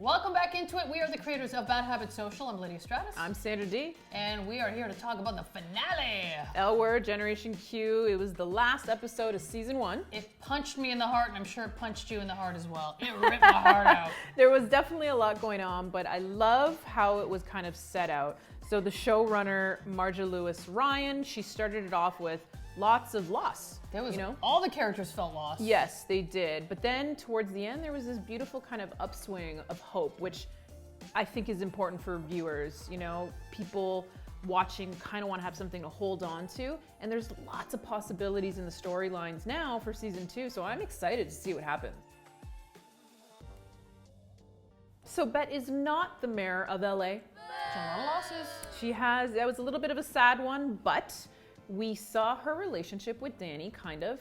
Welcome back into it. We are the creators of Bad Habits Social. I'm Lydia Stratus. I'm Sandra D. And we are here to talk about the finale. L Word, Generation Q. It was the last episode of season 1. It punched me in the heart, and I'm sure it punched you in the heart as well. It ripped my heart out. There was definitely a lot going on, but I love how it was kind of set out. So the showrunner, Marja Lewis Ryan, she started it off with lots of loss. There was, all the characters felt lost. Yes, they did. But then towards the end, there was this beautiful kind of upswing of hope, which I think is important for viewers. People watching kind of want to have something to hold on to. And there's lots of possibilities in the storylines now for season 2. So I'm excited to see what happens. So Bette is not the mayor of LA. A lot of losses. That was a little bit of a sad one, but we saw her relationship with Dani kind of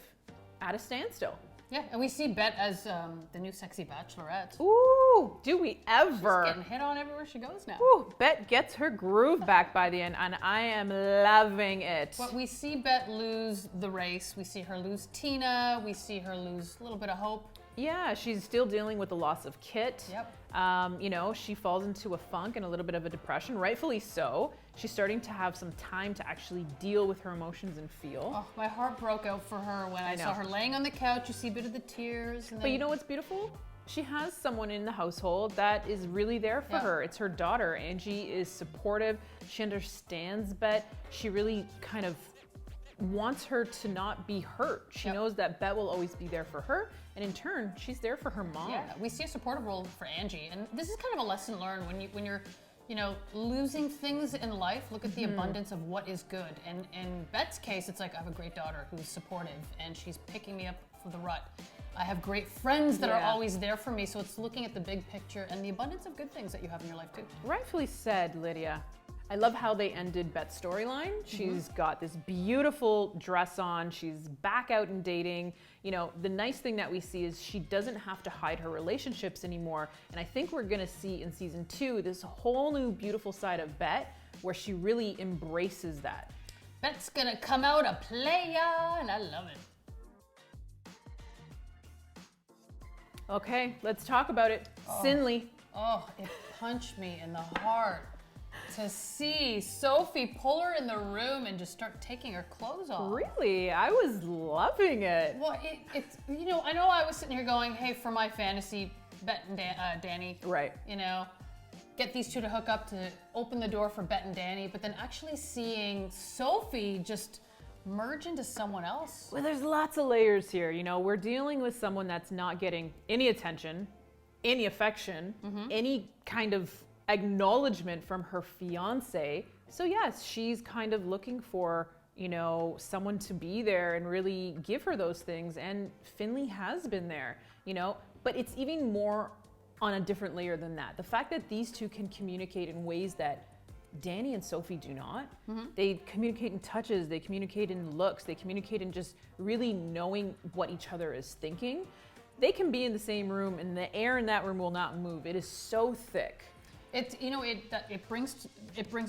at a standstill. Yeah, and we see Bette as the new sexy bachelorette. Ooh, do we ever? She's getting hit on everywhere she goes now. Ooh, Bette gets her groove back by the end, and I am loving it. But we see Bette lose the race. We see her lose Tina. We see her lose a little bit of hope. Yeah, she's still dealing with the loss of Kit. Yep. She falls into a funk and a little bit of a depression, rightfully so. She's starting to have some time to actually deal with her emotions and feel. Oh, my heart broke out for her when I saw her laying on the couch. You see a bit of the tears. And then... But you know what's beautiful? She has someone in the household that is really there for her. It's her daughter. Angie is supportive. She understands Bette. She really kind of wants her to not be hurt. She knows that Bette will always be there for her, and in turn, she's there for her mom. Yeah, we see a supportive role for Angie, and this is kind of a lesson learned when you're losing things in life. Look at the abundance of what is good, and in Bette's case, it's like I have a great daughter who's supportive, and she's picking me up for the rut. I have great friends that are always there for me, so it's looking at the big picture and the abundance of good things that you have in your life too. Rightfully said, Lydia. I love how they ended Bette's storyline. She's got this beautiful dress on. She's back out and dating. The nice thing that we see is she doesn't have to hide her relationships anymore. And I think we're gonna see in season 2 this whole new beautiful side of Bette where she really embraces that. Bette's gonna come out a player, and I love it. Okay, let's talk about it. Finley. Oh, it punched me in the heart to see Sophie pull her in the room and just start taking her clothes off. Really? I was loving it. Well, it's I know I was sitting here going, hey, for my fantasy, Bette and Dani. Right. Get these two to hook up to open the door for Bette and Dani, but then actually seeing Sophie just merge into someone else. Well, there's lots of layers here. We're dealing with someone that's not getting any attention, any affection, any kind of acknowledgement from her fiance. So yes, she's kind of looking for, someone to be there and really give her those things. And Finley has been there, but it's even more on a different layer than that. The fact that these two can communicate in ways that Dani and Sophie do not. They communicate in touches, they communicate in looks, they communicate in just really knowing what each other is thinking. They can be in the same room and the air in that room will not move. It is so thick. It brings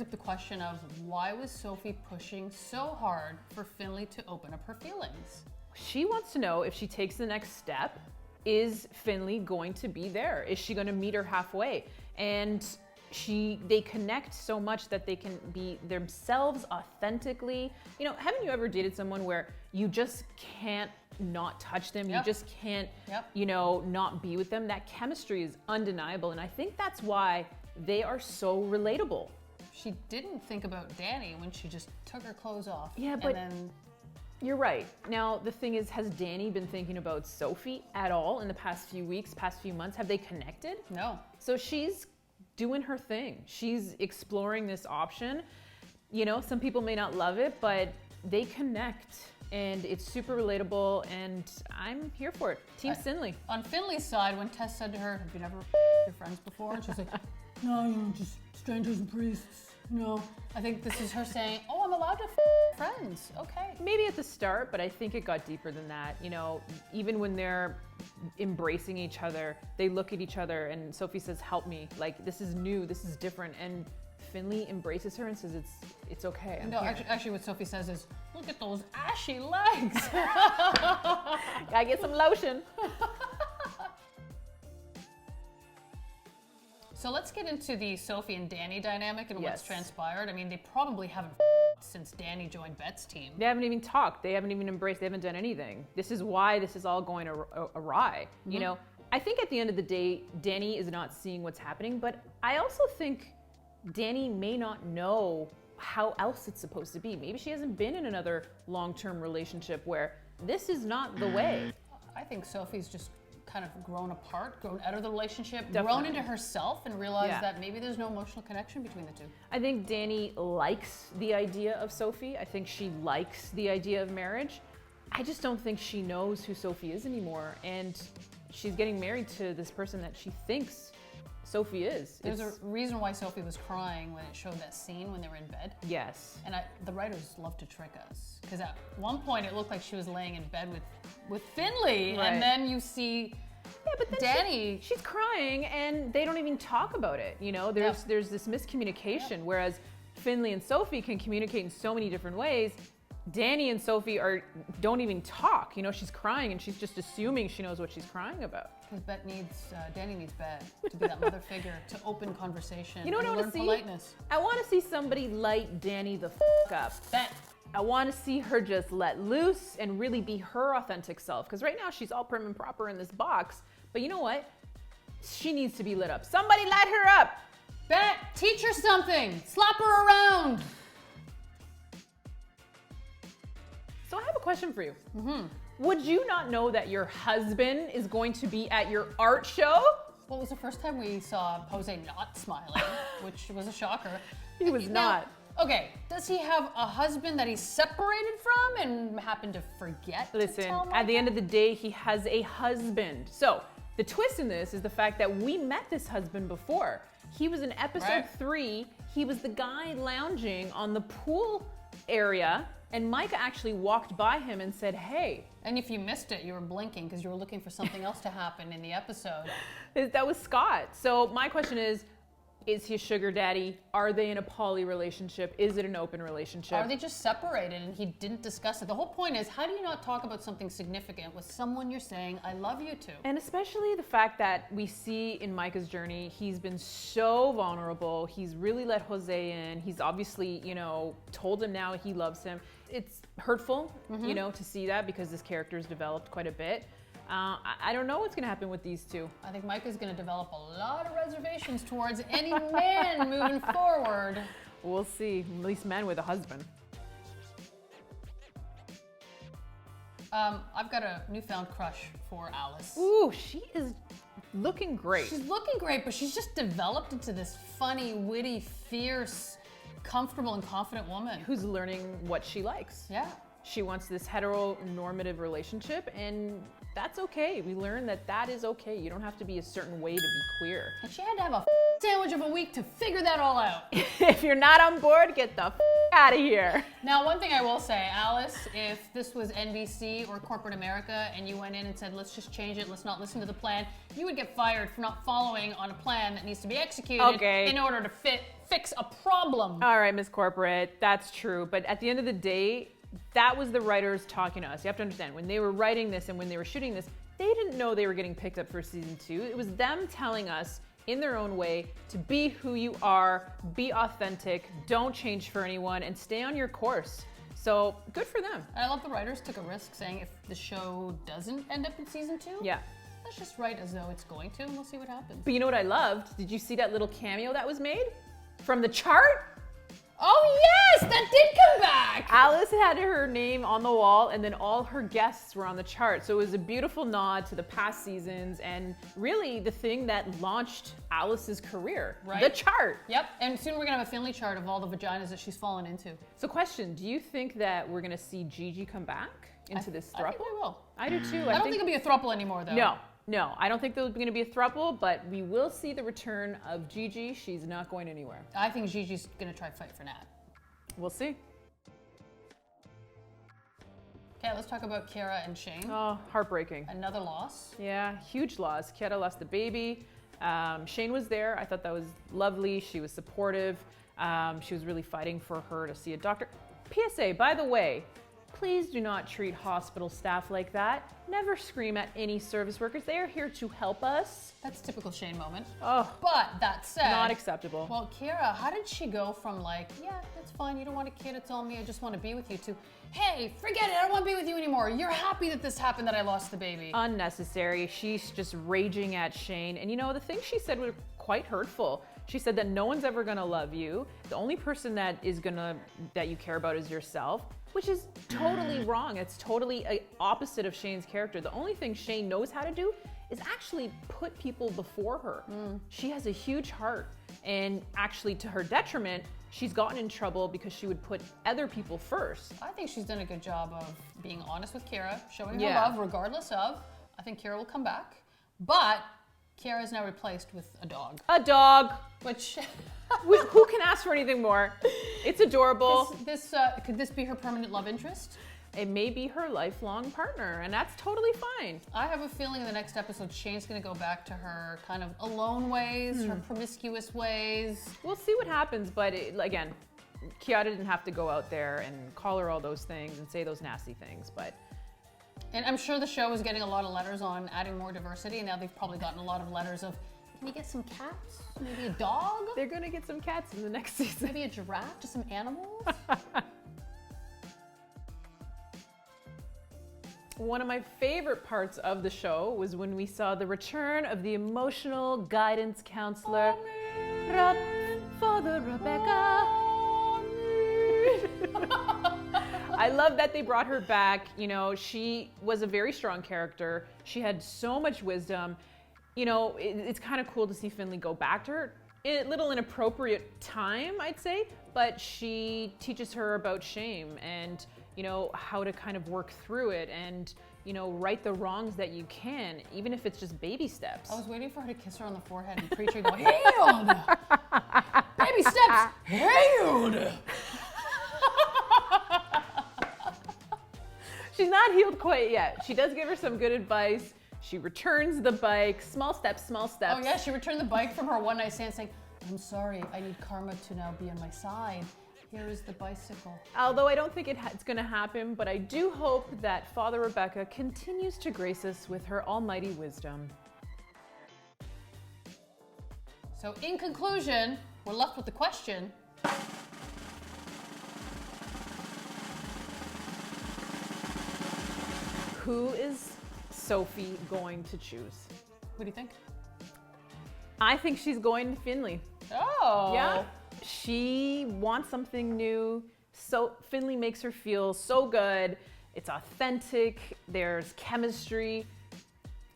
up the question of why was Sophie pushing so hard for Finley to open up her feelings? She wants to know if she takes the next step, is Finley going to be there? Is she going to meet her halfway? And they connect so much that they can be themselves authentically. Haven't you ever dated someone where you just can't not touch them? You just can't, not be with them. That chemistry is undeniable. And I think that's why they are so relatable. She didn't think about Dani when she just took her clothes off. Yeah, but you're right. Now, the thing is, has Dani been thinking about Sophie at all in the past few weeks, past few months? Have they connected? No. So she's doing her thing. She's exploring this option. Some people may not love it, but they connect. And it's super relatable, and I'm here for it. Team Finley. On Finley's side, when Tess said to her, have you never your friends before? And she's like, no, just strangers and priests. I think this is her saying, oh, I'm allowed to friends. Okay. Maybe at the start, but I think it got deeper than that. Even when they're embracing each other, they look at each other, and Sophie says, help me. Like, this is new, this is different. And Finley embraces her and says, it's okay. Actually what Sophie says is, look at those ashy legs. Gotta get some lotion. So let's get into the Sophie and Dani dynamic and what's Yes. transpired. I mean, they probably haven't since Dani joined Bette's team. They haven't even talked. They haven't even embraced. They haven't done anything. This is why this is all going awry. You know, I think at the end of the day, Dani is not seeing what's happening, but I also think Dani may not know how else it's supposed to be. Maybe she hasn't been in another long-term relationship where this is not the way. I think Sophie's just kind of grown apart, grown out of the relationship, Definitely. grown into herself, and realized Yeah. that maybe there's no emotional connection between the two. I think Dani likes the idea of Sophie. I think she likes the idea of marriage. I just don't think she knows who Sophie is anymore. And she's getting married to this person that she thinks Sophie is. There's a reason why Sophie was crying when it showed that scene when they were in bed. Yes. And the writers love to trick us. Because at one point it looked like she was laying in bed with Finley. Right. And then you see But then Dani. she's crying and they don't even talk about it. You know, there's this miscommunication. Whereas Finley and Sophie can communicate in so many different ways. Dani and Sophie don't even talk. You know, she's crying and she's just assuming she knows what she's crying about. Because Dani needs Bette to be that mother figure to open conversation. You know what and I want to learn see? politeness. I want to see somebody light Dani the up. Bette. I want to see her just let loose and really be her authentic self. Because right now she's all prim and proper in this box. But you know what? She needs to be lit up. Somebody light her up. Bette, teach her something. Slap her around. So I have a question for you. Would you not know that your husband is going to be at your art show? Well, it was the first time we saw Jose not smiling, which was a shocker. He was not. Okay, does he have a husband that he's separated from and happened to forget to Listen, tell him at the about? end of the day, he has a husband. So the twist in this is the fact that we met this husband before. He was in episode Right. 3. He was the guy lounging on the pool area, and Micah actually walked by him and said, hey. And if you missed it, you were blinking because you were looking for something else to happen in the episode. That was Scott. So my question is he a sugar daddy? Are they in a poly relationship? Is it an open relationship? Are they just separated and he didn't discuss it? The whole point is, how do you not talk about something significant with someone you're saying, I love you to? And especially the fact that we see in Micah's journey, he's been so vulnerable. He's really let Jose in. He's obviously, you know, told him now he loves him. It's hurtful, you know, to see that because this character has developed quite a bit. I don't know what's going to happen with these two. I think Micah's going to develop a lot of reservations towards any man moving forward. We'll see. At least men with a husband. I've got a newfound crush for Alice. Ooh, she is looking great. She's looking great, but she's just developed into this funny, witty, fierce, comfortable, and confident woman. Who's learning what she likes. Yeah. She wants this heteronormative relationship, and that's okay. We learn that that is okay. You don't have to be a certain way to be queer. And she had to have a sandwich of a week to figure that all out. If you're not on board, get the out of here. Now, one thing I will say, Alice, if this was NBC or corporate America and you went in and said, let's just change it, let's not listen to the plan, you would get fired for not following on a plan that needs to be executed in order to fix a problem. All right, Miss Corporate, that's true. But at the end of the day, that was the writers talking to us. You have to understand, when they were writing this and when they were shooting this, they didn't know they were getting picked up for season 2. It was them telling us in their own way to be who you are, be authentic, don't change for anyone, and stay on your course. So good for them. And I love the writers took a risk saying if the show doesn't end up in season 2, Yeah. let's just write as though it's going to and we'll see what happens. But you know what I loved? Did you see that little cameo that was made? From the chart? Oh yes, that did come back! Alice had her name on the wall and then all her guests were on the chart. So it was a beautiful nod to the past seasons and really the thing that launched Alice's career, Right. the chart. Yep, and soon we're gonna have a Finley chart of all the vaginas that she's fallen into. So question, do you think that we're gonna see Gigi come back into this I think throuple? we will. I do too. I don't think it'll be a throuple anymore though. No, I don't think there's going to be a throuple, but we will see the return of Gigi. She's not going anywhere. I think Gigi's gonna try to fight for Nat. We'll see. Okay, let's talk about Kiara and Shane. Oh, heartbreaking. Another loss. Yeah, huge loss. Kiara lost the baby. Shane was there. I thought that was lovely. She was supportive. She was really fighting for her to see a doctor. PSA, by the way, Please do not treat hospital staff like that. Never scream at any service workers. They are here to help us. That's a typical Shane moment. Oh, But that said, not acceptable. well, Kiera, how did she go from like, yeah, that's fine, you don't want a kid, it's all me, I just want to be with you, to, hey, forget it, I don't want to be with you anymore. You're happy that this happened, that I lost the baby. Unnecessary. She's just raging at Shane. And you know, the things she said were quite hurtful. She said that no one's ever gonna love you. The only person that you care about is yourself, which is totally wrong. It's totally opposite of Shane's character. The only thing Shane knows how to do is actually put people before her. She has a huge heart, and actually to her detriment, she's gotten in trouble because she would put other people first. I think she's done a good job of being honest with Kiera, showing her Yeah. love regardless of. I think Kiera will come back, but Kiera is now replaced with a dog, A dog. which Who can ask for anything more? It's adorable. could this be her permanent love interest? It may be her lifelong partner, and that's totally fine. I have a feeling in the next episode, Shane's going to go back to her kind of alone ways, her promiscuous ways. We'll see what happens, but again, Kiara didn't have to go out there and call her all those things and say those nasty things, but And I'm sure the show is getting a lot of letters on adding more diversity, and now they've probably gotten a lot of letters of, can you get some cats? Maybe a dog? they're gonna get some cats in the next season. Maybe a giraffe? Just some animals? One of my favorite parts of the show was when we saw the return of the emotional guidance counselor, Father Rebecca. I love that they brought her back. You know, she was a very strong character. She had so much wisdom. You know, it's kind of cool to see Finley go back to her. A little inappropriate time, I'd say, but she teaches her about shame and, you know, how to kind of work through it and, you know, right the wrongs that you can, even if it's just baby steps. I was waiting for her to kiss her on the forehead and preach her go, healed! Baby steps, healed! She's not healed quite yet. She does give her some good advice. She returns the bike, small steps, small steps. Oh yeah, she returned the bike from her one night stand saying, I'm sorry, I need karma to now be on my side. Here is the bicycle. Although I don't think it's going to happen, but I do hope that Father Rebecca continues to grace us with her almighty wisdom. So in conclusion, we're left with the question, Who is Sophie going to choose? who do you think? I think she's going to Finley. Oh. Yeah. She wants something new. So Finley makes her feel so good. It's authentic. There's chemistry.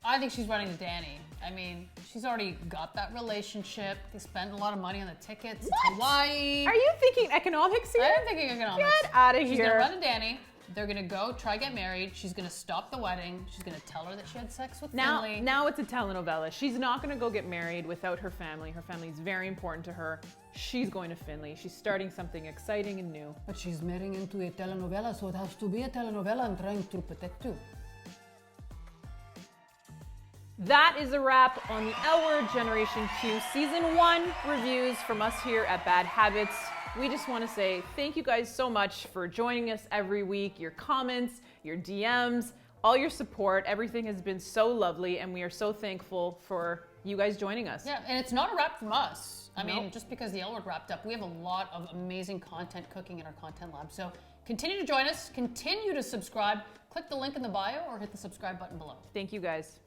I think she's running to Dani. I mean, she's already got that relationship. They spent a lot of money on the tickets to Hawaii. Are you thinking economics here? I am thinking economics. Get out of She's here. gonna run to Dani. They're gonna go try get married. She's gonna stop the wedding. She's gonna tell her that she had sex with Finley. Now it's a telenovela. She's not going to go get married without her family. Her family is very important to her. She's going to Finley. She's starting something exciting and new. But she's marrying into a telenovela, so it has to be a telenovela and trying to protect you. That is a wrap on the L Word Generation Q Season 1 reviews from us here at Bad Habits. We just want to say thank you guys so much for joining us every week. Your comments, your DMs, all your support, everything has been so lovely, and we are so thankful for you guys joining us. Yeah, and it's not a wrap from us. I mean, Nope. just because the L Word wrapped up, we have a lot of amazing content cooking in our content lab. So continue to join us, continue to subscribe, click the link in the bio or hit the subscribe button below. Thank you guys.